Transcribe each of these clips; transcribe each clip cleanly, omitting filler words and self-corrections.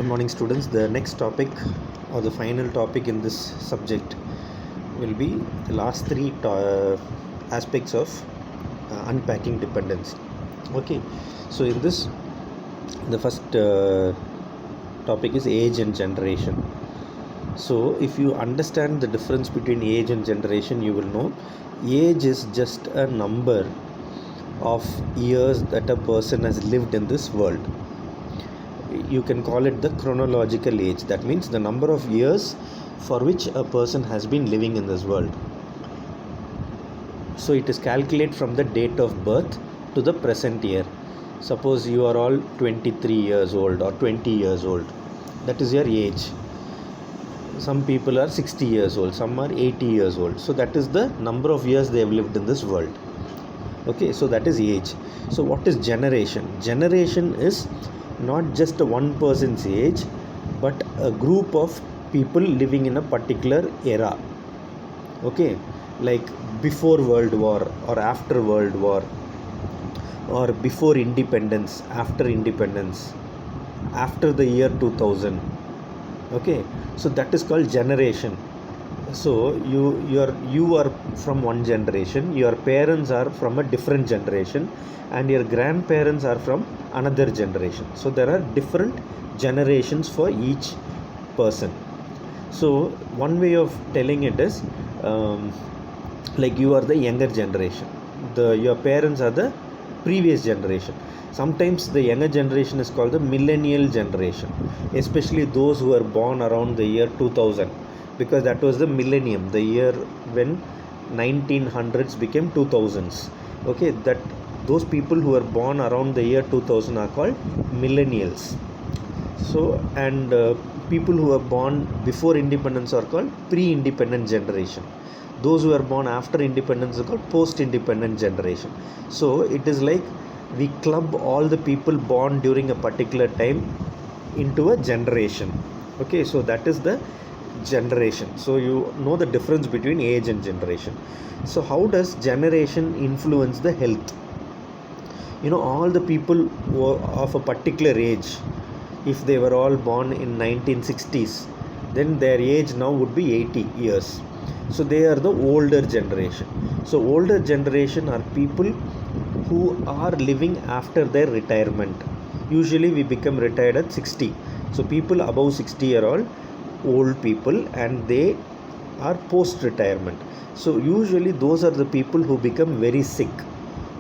Good morning, students. The next topic or the final topic in this subject will be the last three aspects of unpacking dependency. Okay, so in this, the first topic is age and generation. So if you understand the difference between age and generation, you will know age is just a number of years that a person has lived in this world. You can call it the chronological age. That means the number of years for which a person has been living in this world. So it is calculated from the date of birth to the present year. Suppose you are all 23 years old or 20 years old. That is your age. Some people are 60 years old, some are 80 years old. So that is the number of years they have lived in this world. Okay, so that is age. So what is generation? Generation is not just one person's age, but a group of people living in a particular era. Okay, like before World War or after World War, or before independence, after independence, after the year 2000. Okay, so that is called generation. So you are from one generation, your parents are from a different generation, and your grandparents are from another generation. So there are different generations for each person. So one way of telling it is like you are the younger generation, your parents are the previous generation. Sometimes the younger generation is called the millennial generation, especially those who are born around the year 2000, because that was the millennium, the year when 1900s became 2000s. Okay, that those people who are born around the year 2000 are called millennials. So, and people who are born before independence are called pre-independent generation. Those who are born after independence are called post-independent generation. So it is like we club all the people born during a particular time into a generation. Okay, so that is the generation. So you know the difference between age and generation. So how does generation influence the health? All the people of a particular age, if they were all born in 1960s, then their age now would be 80 years. So they are the older generation. So older generation are people who are living after their retirement. Usually we become retired at 60. So people above 60 are all old people, and they are post retirement. So usually those are the people who become very sick.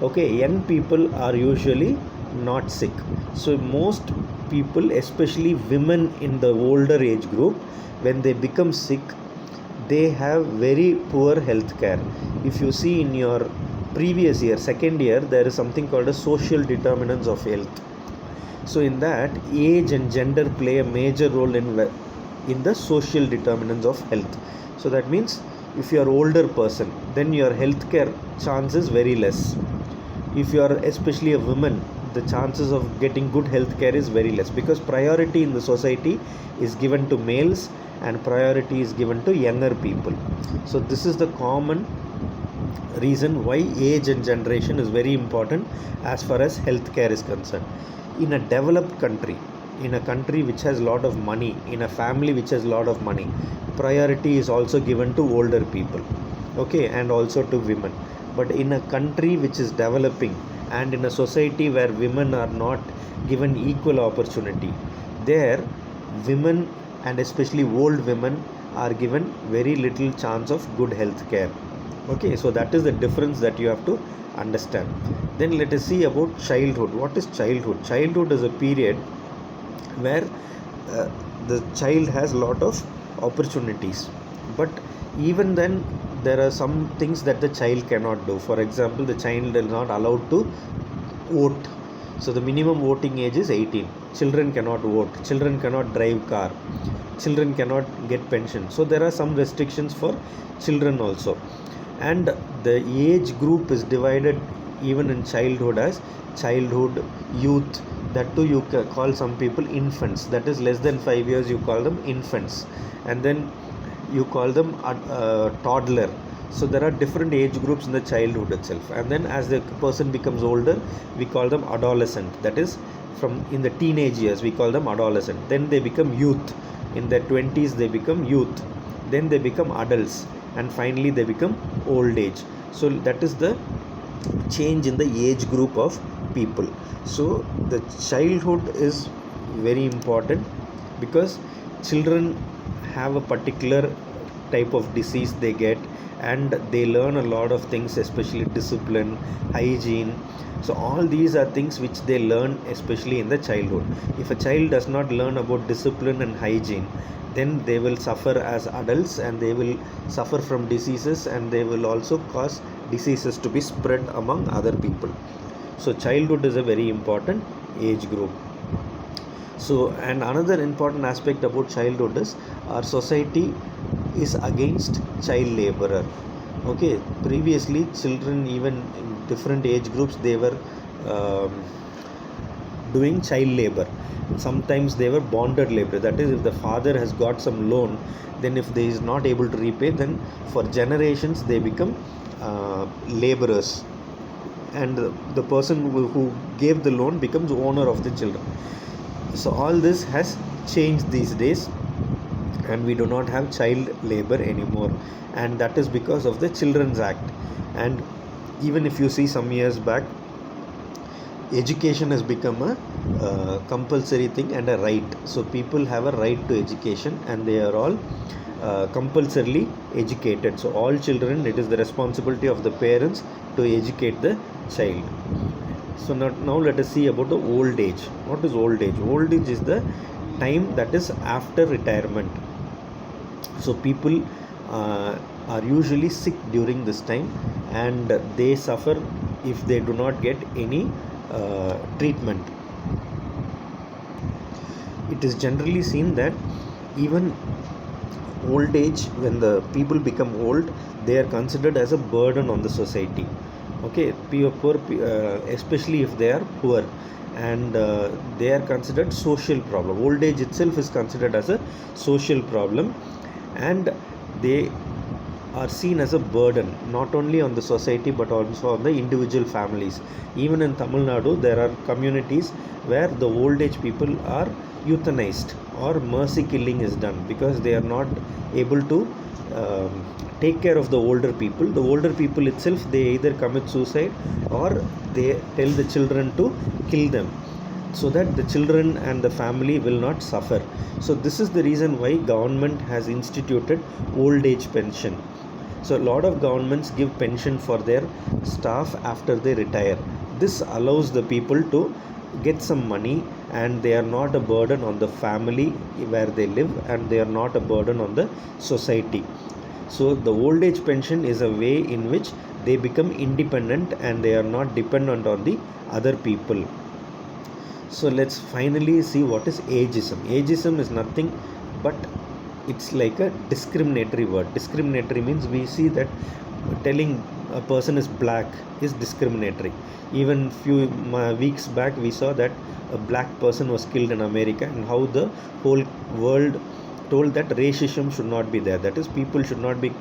Okay, young people are usually not sick. So most people, especially women in the older age group, when they become sick, they have very poor health care. If you see in your previous year, second year, there is something called a social determinants of health. So in that, age and gender play a major role in the social determinants of health. So that means if you are older person, then your health care chance is very less. If you are especially a woman, the chances of getting good health care is very less, because priority in the society is given to males and priority is given to younger people. So this is the common reason why age and generation is very important as far as health care is concerned. In a developed country, in a country which has a lot of money, in a family which has a lot of money, priority is also given to older people, okay, and also to women. But in a country which is developing, and in a society where women are not given equal opportunity, there women, and especially old women, are given very little chance of good health care. Okay, so that is the difference that you have to understand. Then let us see about childhood. What is childhood? Childhood is a period where the child has a lot of opportunities, but even then there are some things that the child cannot do. For example, the child is not allowed to vote. So the minimum voting age is 18. Children cannot vote, children cannot drive car, children cannot get pension. So there are some restrictions for children also. And the age group is divided even in childhood as childhood, youth. That too, you call some people infants. That is less than 5 years, you call them infants. And then you call them toddler. So there are different age groups in the childhood itself. And then as the person becomes older, we call them adolescent. That is from in the teenage years, we call them adolescent. Then they become youth. In their 20s they become youth. Then they become adults, and finally they become old age. So that is the change in the age group of people. So the childhood is very important, because children have a particular type of disease they get, and they learn a lot of things, especially discipline, hygiene. So all these are things which they learn especially in the childhood. If a child does not learn about discipline and hygiene, then they will suffer as adults, and they will suffer from diseases, and they will also cause diseases to be spread among other people. So childhood is a very important age group. So, and another important aspect about childhood is our society is against child laborer. Okay, previously children, even in different age groups, they were doing child labor. Sometimes they were bonded labor, that is, if the father has got some loan, then if they is not able to repay, then for generations they become laborers, and the person who gave the loan becomes owner of the children. So all this has changed these days, and we do not have child labor anymore, and that is because of the Children's Act. And even if you see some years back, education has become a compulsory thing and a right. So people have a right to education, and they are all compulsorily educated. So all children, it is the responsibility of the parents to educate the child. So now let us see about the old age. What is old age? Old age is the time that is after retirement. So people are usually sick during this time, and they suffer if they do not get any treatment. It is generally seen that even old age, when the people become old, they are considered as a burden on the society. Okay, poor, especially if they are poor, and they are considered social problem. Old age itself is considered as a social problem, and they are seen as a burden not only on the society but also on the individual families. Even in Tamil Nadu, there are communities where the old age people are euthanized, or mercy killing is done, because they are not able to take care of the older people. The older people itself, they either commit suicide, or they tell the children to kill them, so that the children and the family will not suffer. So this is the reason why government has instituted old age pension. So a lot of governments give pension for their staff after they retire. This allows the people to get some money, and they are not a burden on the family where they live, and they are not a burden on the society. So the old age pension is a way in which they become independent, and they are not dependent on the other people. So let's finally see what is ageism. Ageism is nothing but it's like a discriminatory word. Discriminatory means we see that telling a person is black is discriminatory. Even few weeks back we saw that a black person was killed in America, and how the whole world told that racism should not be there, that is, people should not be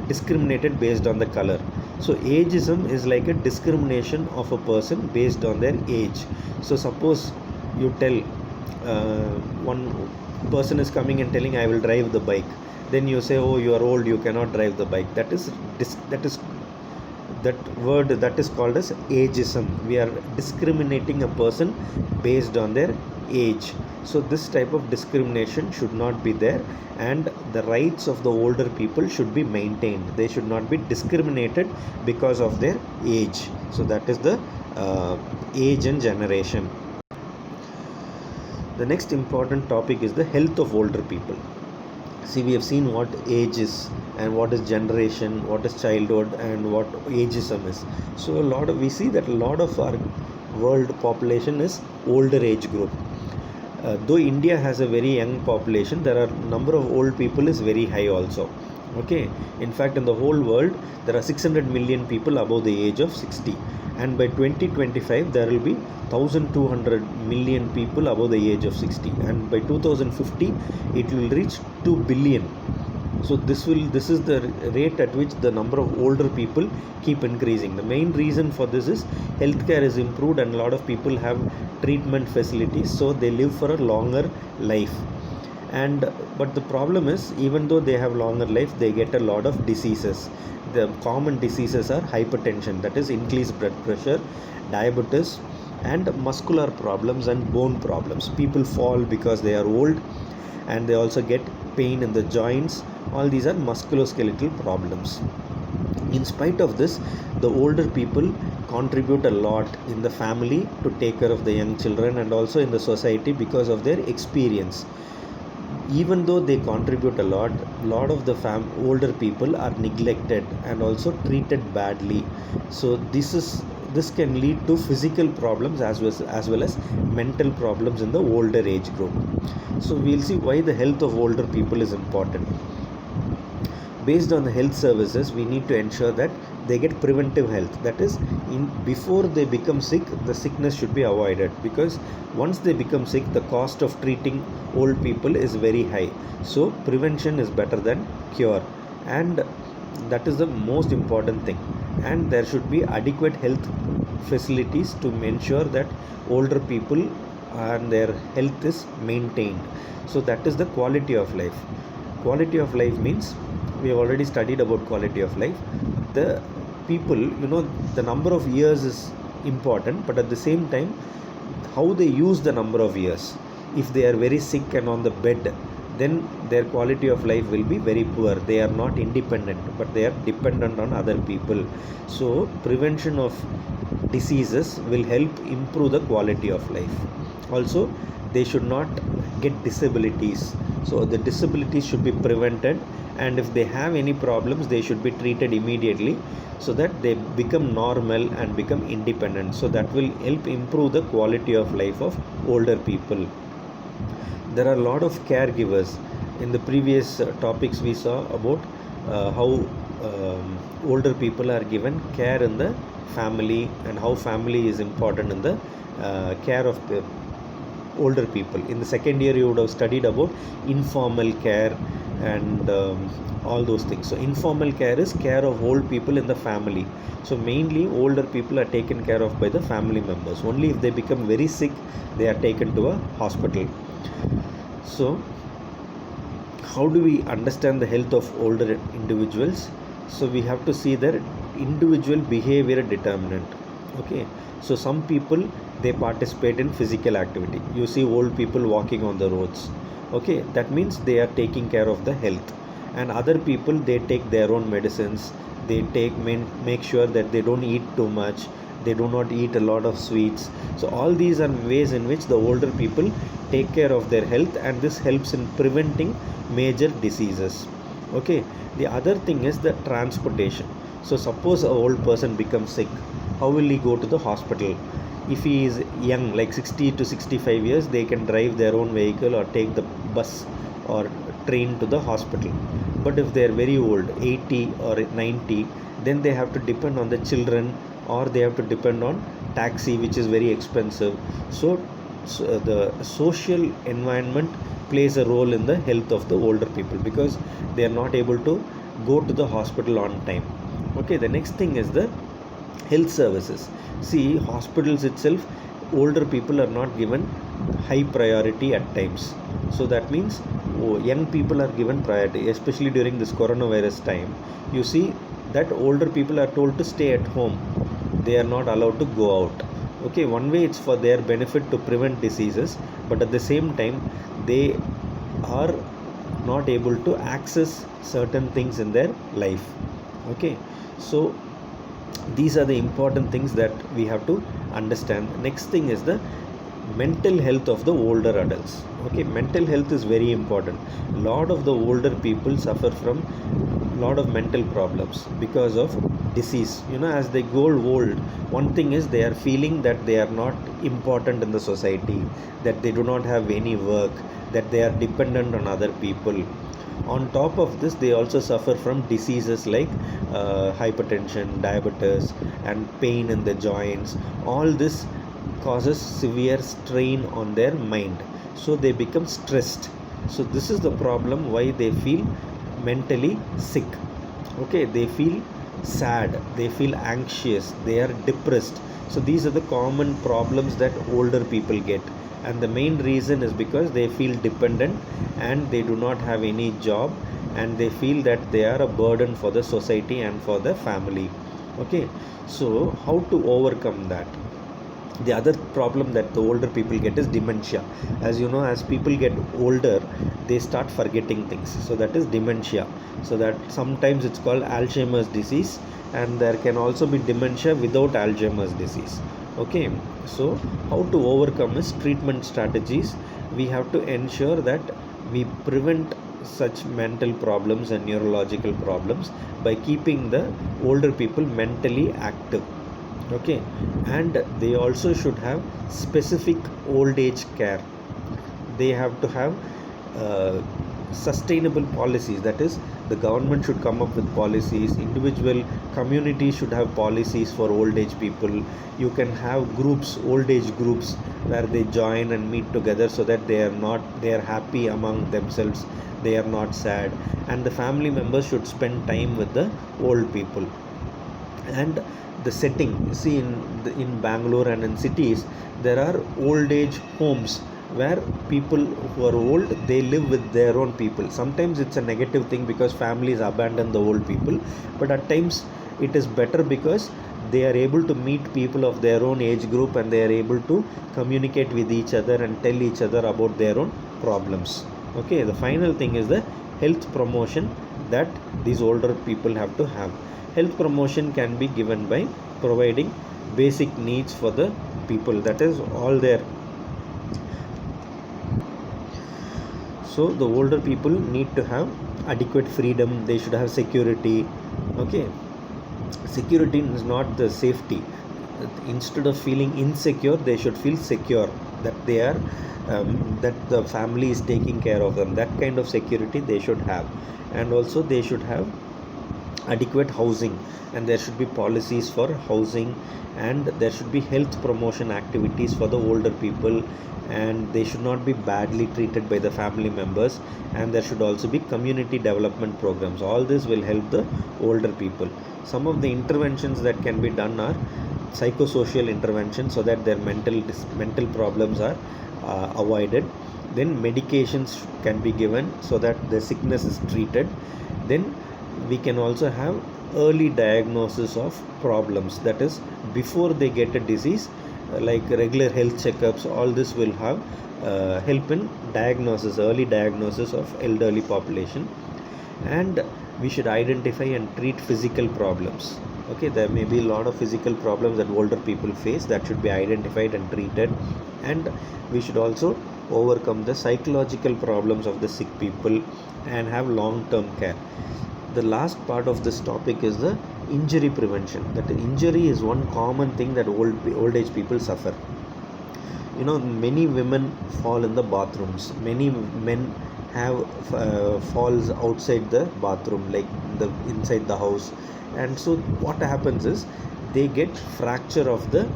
discriminated based on the color. So ageism is like a discrimination of a person based on their age. So suppose you tell one person is coming and telling, I will drive the bike, then you say, oh, you are old, you cannot drive the bike. That word, that is called as ageism. We are discriminating a person based on their age. So this type of discrimination should not be there, and the rights of the older people should be maintained. They should not be discriminated because of their age. So that is the age and generation. The next important topic is the health of older people. See, we have seen what age is, and what is generation, what is childhood, and what ageism is. So we see that a lot of our world population is older age group. Though India has a very young population, there are number of old people is very high also. Okay, in fact, in the whole world there are 600 million people above the age of 60, and by 2025 there will be 1200 million people above the age of 60, and by 2050 it will reach 2 billion. So this is the rate at which the number of older people keep increasing. The main reason for this is healthcare is improved and a lot of people have treatment facilities, so they live for a longer life. And but the problem is, even though they have longer life, they get a lot of diseases. The common diseases are hypertension, that is increased blood pressure, diabetes, and muscular problems and bone problems. People fall because they are old, and they also get pain in the joints. All these are musculoskeletal problems. In spite of this, the older people contribute a lot in the family to take care of the young children, and also in the society because of their experience. Even though they contribute a lot of the older people are neglected and also treated badly. So this can lead to physical problems as well as mental problems in the older age group. So we'll see why the health of older people is important. Based on the health services, we need to ensure that they get preventive health. That is, before they become sick, the sickness should be avoided, because once they become sick, the cost of treating old people is very high. So prevention is better than cure, and that is the most important thing. And there should be adequate health facilities to ensure that older people and their health is maintained. So that is the quality of life. Quality of life means, we have already studied about quality of life. The people, the number of years is important, but at the same time, how they use the number of years. If they are very sick and on the bed, then their quality of life will be very poor. They are not independent, but they are dependent on other people. So prevention of diseases will help improve the quality of life. Also, they should not get disabilities. So the disabilities should be prevented, and if they have any problems, they should be treated immediately, so that they become normal and become independent. So that will help improve the quality of life of older people. There are a lot of caregivers. In the previous topics, we saw about how older people are given care in the family, and how family is important in the care of the older people. In the second year, you would have studied about informal care and all those things. So informal care is care of old people in the family. So mainly older people are taken care of by the family members. Only if they become very sick, they are taken to a hospital. So how do we understand the health of older individuals? So we have to see their individual behavior determinant. Okay, so some people, they participate in physical activity. You see old people walking on the roads. Okay, that means they are taking care of the health. And other people, they take their own medicines. They make sure that they don't eat too much. They do not eat a lot of sweets. So all these are ways in which the older people take care of their health, and this helps in preventing major diseases. Okay, the other thing is the transportation. So suppose an old person becomes sick, how will he go to the hospital? If he is young, like 60 to 65 years, they can drive their own vehicle or take the bus or train to the hospital. But if they are very old, 80 or 90, then they have to depend on the children, or they have to depend on taxi, which is very expensive. So the social environment plays a role in the health of the older people, because they are not able to go to the hospital on time. Okay, the next thing is the health services. See, hospitals itself, older people are not given high priority at times. So that means young people are given priority, especially during this coronavirus time. You see that older people are told to stay at home. They are not allowed to go out. Okay, one way it's for their benefit to prevent diseases, but at the same time, they are not able to access certain things in their life. Okay, so these are the important things that we have to understand. Next thing is the mental health of the older adults. Okay, mental health is very important. A lot of the older people suffer from lot of mental problems because of disease. As they grow old, one thing is they are feeling that they are not important in the society, that they do not have any work, that they are dependent on other people. On top of this, they also suffer from diseases like hypertension, diabetes, and pain in the joints. All this causes severe strain on their mind, so they become stressed. So this is the problem, why they feel mentally sick. Okay, they feel sad, they feel anxious, they are depressed. So these are the common problems that older people get, and the main reason is because they feel dependent and they do not have any job, and they feel that they are a burden for the society and for the family. Okay, so how to overcome that? The other problem that the older people get is dementia. As you know, as people get older, they start forgetting things, so that is dementia. So that sometimes it's called Alzheimer's disease, and there can also be dementia without Alzheimer's disease. Okay, so how to overcome is treatment strategies. We have to ensure that we prevent such mental problems and neurological problems by keeping the older people mentally active. Okay, and they also should have specific old age care. They have to have uh, sustainable policies, that is, the government should come up with policies, individual communities should have policies for old age people. You can have groups, old age groups, where they join and meet together, so that they are happy among themselves, they are not sad, and the family members should spend time with the old people. And the setting, you see, in Bangalore and in cities, there are old age homes where people who are old, they live with their own people. Sometimes it's a negative thing because families abandon the old people, but at times it is better because they are able to meet people of their own age group, and they are able to communicate with each other and tell each other about their own problems. Okay, the final thing is the health promotion that these older people have to have. Health promotion can be given by providing basic needs for the people, that is all their. So the older people need to have adequate freedom, they should have security. Okay, security is not the safety. Instead of feeling insecure, they should feel secure that they are that the family is taking care of them. That kind of security they should have. And also they should have adequate housing, and there should be policies for housing, and there should be health promotion activities for the older people, and they should not be badly treated by the family members, and there should also be community development programs. All this will help the older people. Some of the interventions that can be done are psychosocial interventions, so that their mental problems are avoided. Then medications can be given so that the sickness is treated. Then we can also have early diagnosis of problems, that is, before they get a disease, like regular health checkups. All this will have help in diagnosis, early diagnosis of elderly population. And we should identify and treat physical problems. Okay, there may be a lot of physical problems that older people face, that should be identified and treated. And we should also overcome the psychological problems of the sick people and have long term care. The last part of this topic is the injury prevention. That injury is one common thing that old age people suffer. You know, many women fall in the bathrooms, many men have falls outside the bathroom, like the inside the house. And so what happens is they get fracture of the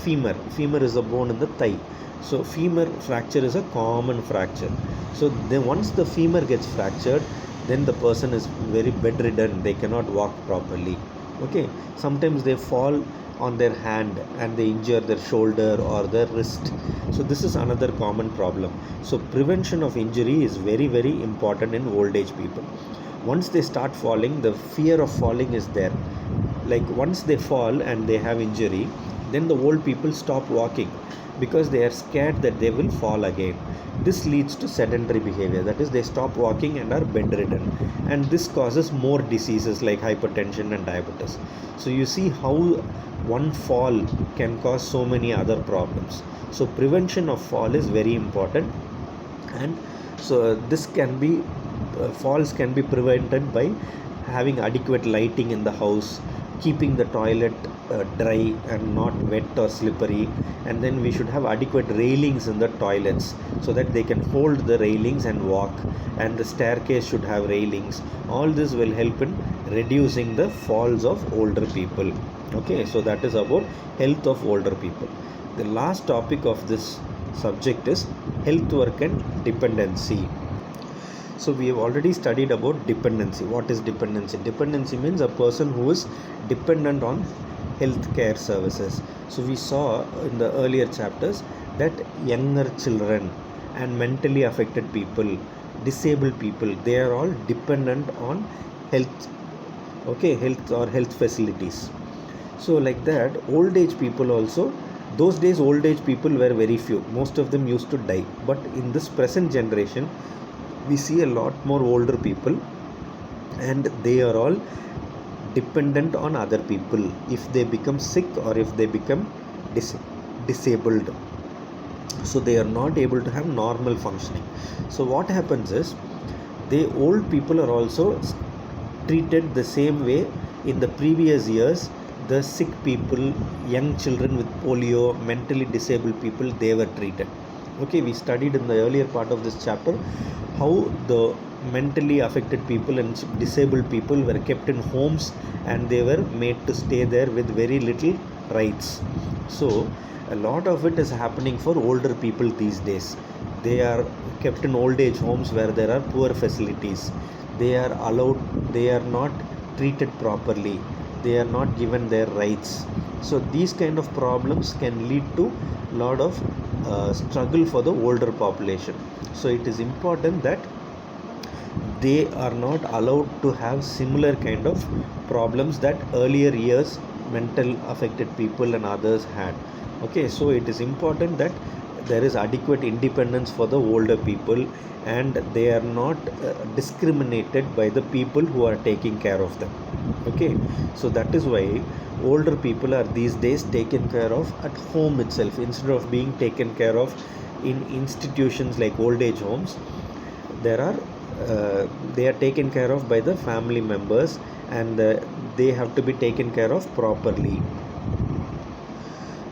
femur is a bone in the thigh. So femur fracture is a common fracture. So then once the femur gets fractured, then the person is very bedridden, they cannot walk properly. Okay, sometimes they fall on their hand and they injure their shoulder or their wrist. So this is another common problem. So prevention of injury is very, very important in old age people. Once they start falling, the fear of falling is there. Like once they fall and they have injury, then the old people stop walking because they are scared that they will fall again. This leads to sedentary behavior, that is, they stop walking and are bedridden, and this causes more diseases like hypertension and diabetes. So you see how one fall can cause so many other problems. So prevention of fall is very important. And so this can be falls can be prevented by having adequate lighting in the house, keeping the toilet dry and not wet or slippery. And then we should have adequate railings in the toilets so that they can hold the railings and walk, and the staircase should have railings. All this will help in reducing the falls of older people. Okay, so that is about health of older people. The last topic of this subject is health work and dependency. So we have already studied about dependency. What is dependency? Dependency means a person who is dependent on healthcare services. So we saw in the earlier chapters that younger children and mentally affected people, disabled people, they are all dependent on health, okay, health or health facilities. So like that, old age people also, those days old age people were very few, most of them used to die, but in this present generation we see a lot more older people, and they are all dependent on other people if they become sick or if they become disabled. So they are not able to have normal functioning. So what happens is, the old people are also treated the same way in the previous years. The sick people, young children with polio, mentally disabled people, they were treated. Okay, we studied in the earlier part of this chapter how the mentally affected people and disabled people were kept in homes, and they were made to stay there with very little rights. So a lot of it is happening for older people these days. They are kept in old age homes where there are poor facilities. They are allowed, they are not treated properly, they are not given their rights. So these kind of problems can lead to lot of struggle for the older population. So it is important that they are not allowed to have similar kind of problems that earlier years mental affected people and others had. Okay, so it is important that there is adequate independence for the older people, and they are not discriminated by the people who are taking care of them. Okay, so that is why older people are these days taken care of at home itself instead of being taken care of in institutions like old age homes. There are they are taken care of by the family members, and they have to be taken care of properly.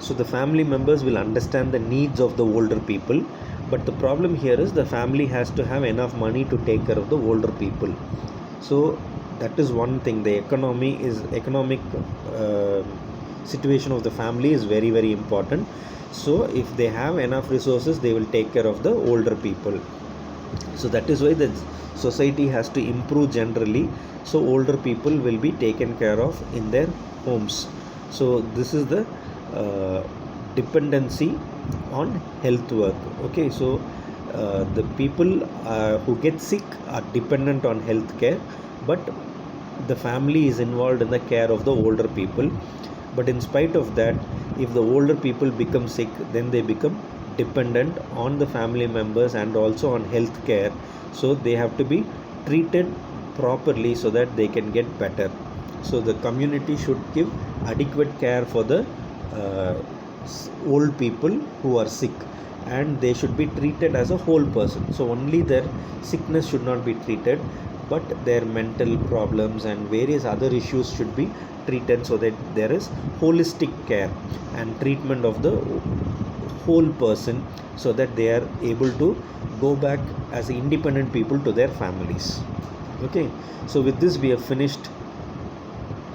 So the family members will understand the needs of the older people, but the problem here is the family has to have enough money to take care of the older people. So that is one thing. The economic situation of the family is very, very important. So if they have enough resources, they will take care of the older people. So that is why the society has to improve generally, so older people will be taken care of in their homes. So this is the dependency on health work. Okay, so the people who get sick are dependent on health care, but the family is involved in the care of the older people. But in spite of that, if the older people become sick, then they become dependent on the family members and also on health care. So they have to be treated properly so that they can get better. So the community should give adequate care for the old people who are sick, and they should be treated as a whole person. So only their sickness should not be treated, but their mental problems and various other issues should be treated, so that there is holistic care and treatment of the whole person, so that they are able to go back as independent people to their families. Okay, so with this we have finished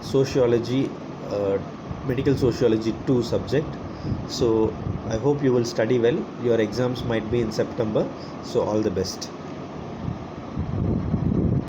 sociology, medical sociology 2 subject. So I hope you will study well. Your exams might be in September, so all the best.